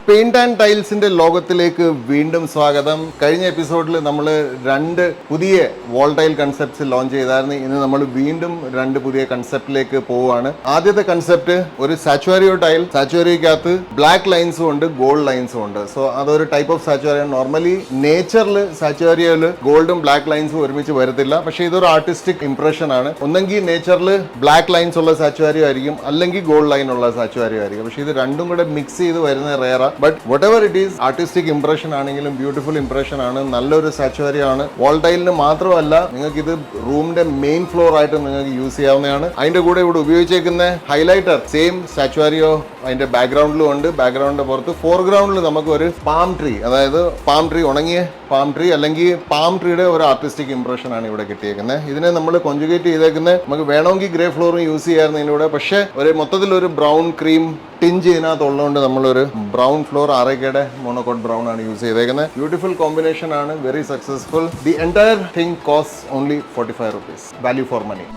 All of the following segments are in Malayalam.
പെയിന്റ് ആൻഡ് ടൈൽസിന്റെ ലോകത്തിലേക്ക് വീണ്ടും സ്വാഗതം. കഴിഞ്ഞ എപ്പിസോഡിൽ നമ്മൾ 2 പുതിയ വാൾ ടൈൽ കൺസെപ്റ്റ്സ് ലോഞ്ച് ചെയ്തായിരുന്നു. ഇന്ന് നമ്മൾ വീണ്ടും 2 പുതിയ കൺസെപ്റ്റിലേക്ക് പോവുകയാണ്. ആദ്യത്തെ കൺസെപ്റ്റ് ഒരു സാച്ചുവാരിയോ ടൈൽ. സാച്ചുവാരിയോക്കകത്ത് ബ്ലാക്ക് ലൈൻസും ഉണ്ട്, ഗോൾഡ് ലൈൻസും ഉണ്ട്. സോ അതൊരു ടൈപ്പ് ഓഫ് സാച്ചുവാരിയോ. നോർമലി നേച്ചറിൽ സാച്ചുവാരിയോയിൽ ഗോൾഡും ബ്ലാക്ക് ലൈൻസും ഒരുമിച്ച് വരത്തില്ല. പക്ഷേ ഇതൊരു ആർട്ടിസ്റ്റിക് ഇംപ്രഷൻ ആണ്. ഒന്നെങ്കിൽ നേച്ചറിൽ ബ്ലാക്ക് ലൈൻസ് ഉള്ള സാച്ചുവാരിയോ ആയിരിക്കും, അല്ലെങ്കിൽ ഗോൾഡ് ലൈൻ ഉള്ള സാച്ചുവാരിയോ ആയിരിക്കും. പക്ഷേ ഇത് രണ്ടും കൂടെ മിക്സ് ചെയ്ത് വരുന്ന റെയറാ. But whatever it is, artistic impression ആണെങ്കിലും ബ്യൂട്ടിഫുൾ ഇംപ്രഷൻ ആണ്. നല്ലൊരു സാച്ചുവാരിയോ ആണ്. വാൾ ടൈലിന് മാത്രമല്ല, നിങ്ങൾക്ക് ഇത് റൂമിന്റെ മെയിൻ ഫ്ലോർ ആയിട്ട് നിങ്ങൾക്ക് യൂസ് ചെയ്യാവുന്നതാണ്. അതിന്റെ കൂടെ ഇവിടെ ഉപയോഗിച്ചേക്കുന്ന ഹൈലൈറ്റർ സെയിം സാച്ചുവാരിയോ അതിന്റെ ബാക്ക്ഗ്രൗണ്ടിലും ഉണ്ട്. ബാക്ക്ഗ്രൗണ്ടിന്റെ പുറത്ത് ഫോർഗ്രൗണ്ടിൽ നമുക്ക് ഒരു പാം ട്രീ, അതായത് പാം ട്രീ, ഉണങ്ങിയ പാം ട്രീ അല്ലെങ്കിൽ പാം ട്രീയുടെ ഒരു ആർട്ടിസ്റ്റിക് ഇംപ്രഷൻ ആണ് ഇവിടെ കിട്ടിയേക്കുന്നത്. ഇതിനെ നമ്മൾ കോൺജുഗേറ്റ് ചെയ്തേക്കുന്നത് നമുക്ക് വേണമെങ്കിൽ ഗ്രേ ഫ്ലോറും യൂസ് ചെയ്യാറുണ്ട് ഇതിലൂടെ. പക്ഷേ ഒരു മൊത്തത്തിൽ ഒരു ബ്രൗൺ ക്രീം ടിഞ്ച് ഇതിനകത്തുള്ളതുകൊണ്ട് നമ്മളൊരു ബ്രൗൺ ഫ്ലോർ ആറേക്കയുടെ മോണോകോട്ട് ബ്രൗൺ ആണ് യൂസ് ചെയ്തേക്കുന്നത്. ബ്യൂട്ടിഫുൾ കോമ്പിനേഷൻ ആണ്, very successful. The entire thing cost only 45 rupees. Value for money.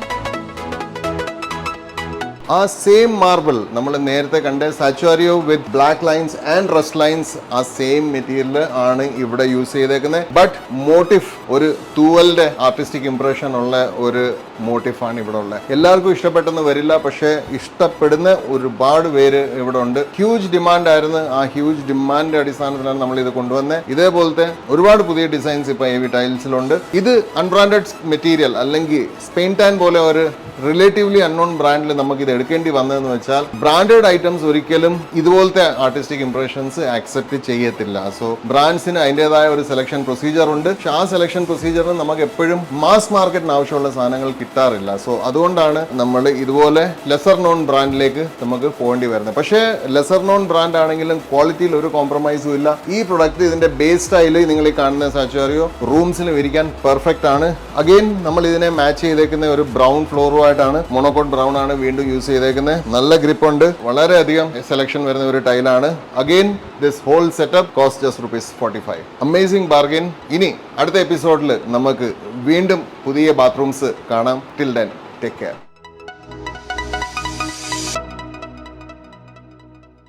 ആ സെയിം മാർബിൾ നമ്മൾ നേരത്തെ കണ്ട സാച്ചുവാരിയോ with black lines and rust lines, ആ സെയിം മെറ്റീരിയൽ ആണ് ഇവിടെ യൂസ് ചെയ്തേക്കുന്നത്. ബട്ട് മോട്ടീഫ് ഒരു തൂവലിന്റെ ആർട്ടിസ്റ്റിക് ഇംപ്രഷൻ ഉള്ള ഒരു മോട്ടീഫാണ് ഇവിടെ ഉള്ളത്. എല്ലാവർക്കും ഇഷ്ടപ്പെട്ടെന്ന് വരില്ല, പക്ഷേ ഇഷ്ടപ്പെടുന്ന ഒരുപാട് പേര് ഇവിടെ ഉണ്ട്. ഹ്യൂജ് ഡിമാൻഡ് ആയിരുന്നു. ആ ഹ്യൂജ് ഡിമാൻഡിന്റെ അടിസ്ഥാനത്തിലാണ് നമ്മൾ ഇത് കൊണ്ടുവന്നത്. ഇതേപോലത്തെ ഒരുപാട് പുതിയ ഡിസൈൻസ് ഇപ്പോൾ AV ടൈൽസിലുണ്ട്. ഇത് അൺബ്രാൻഡഡ് മെറ്റീരിയൽ അല്ലെങ്കിൽ പെയിന്റ് ആൻഡ് പോലെ ഒരു റിലേറ്റീവ്ലി അൺനോൺ ബ്രാൻഡിൽ നമുക്ക് ഇത് എടുക്കേണ്ടി വന്നതെന്ന് വെച്ചാൽ ബ്രാൻഡഡ് ഐറ്റംസ് ഒരിക്കലും ഇതുപോലത്തെ ആർട്ടിസ്റ്റിക് ഇംപ്രഷൻസ് ആക്സെപ്റ്റ് ചെയ്യത്തില്ല. സോ ബ്രാൻഡ്സിന് അതിൻ്റെതായ ഒരു സെലക്ഷൻ പ്രൊസീജിയർ ഉണ്ട്. പക്ഷെ ആ സെലക്ഷൻ പ്രൊസീജിയറിന് നമുക്ക് എപ്പോഴും മാസ് മാർക്കറ്റിന് ആവശ്യമുള്ള സാധനങ്ങൾ കിട്ടാറില്ല. സോ അതുകൊണ്ടാണ് നമ്മൾ ഇതുപോലെ ലെസർ നോൺ ബ്രാൻഡിലേക്ക് നമുക്ക് പോകേണ്ടി വരുന്നത്. പക്ഷേ ലെസർ നോൺ ബ്രാൻഡ് ആണെങ്കിലും ക്വാളിറ്റിയിൽ ഒരു കോംപ്രമൈസും ഇല്ല. ഈ പ്രൊഡക്റ്റ് ഇതിന്റെ ബേസ് സ്റ്റൈല് നിങ്ങൾ ഈ കാണുന്ന സാച്ചുവാരിയോ റൂംസിന് വിരിക്കാൻ പെർഫെക്റ്റ് ആണ്. അഗെയിൻ നമ്മൾ ഇതിനെ മാച്ച് ചെയ്തേക്കുന്ന ഒരു ബ്രൗൺ ഫ്ലോറും ആയിട്ടാണ്. മോണോകോട്ട് ബ്രൗൺ ആണ് വീണ്ടും യൂസ് ചെയ്തേക്കുന്നത്. നല്ല ഗ്രിപ്പ് ഉണ്ട്. വളരെയധികം സെലക്ഷൻ വരുന്ന ഒരു ടൈലാണ്. Again this whole setup cost just ₹45. Amazing bargain. ഇനി അടുത്ത എപ്പിസോഡിൽ നമുക്ക് വീണ്ടും പുതിയ ബാത്റൂംസ് കാണാം. Till then take care.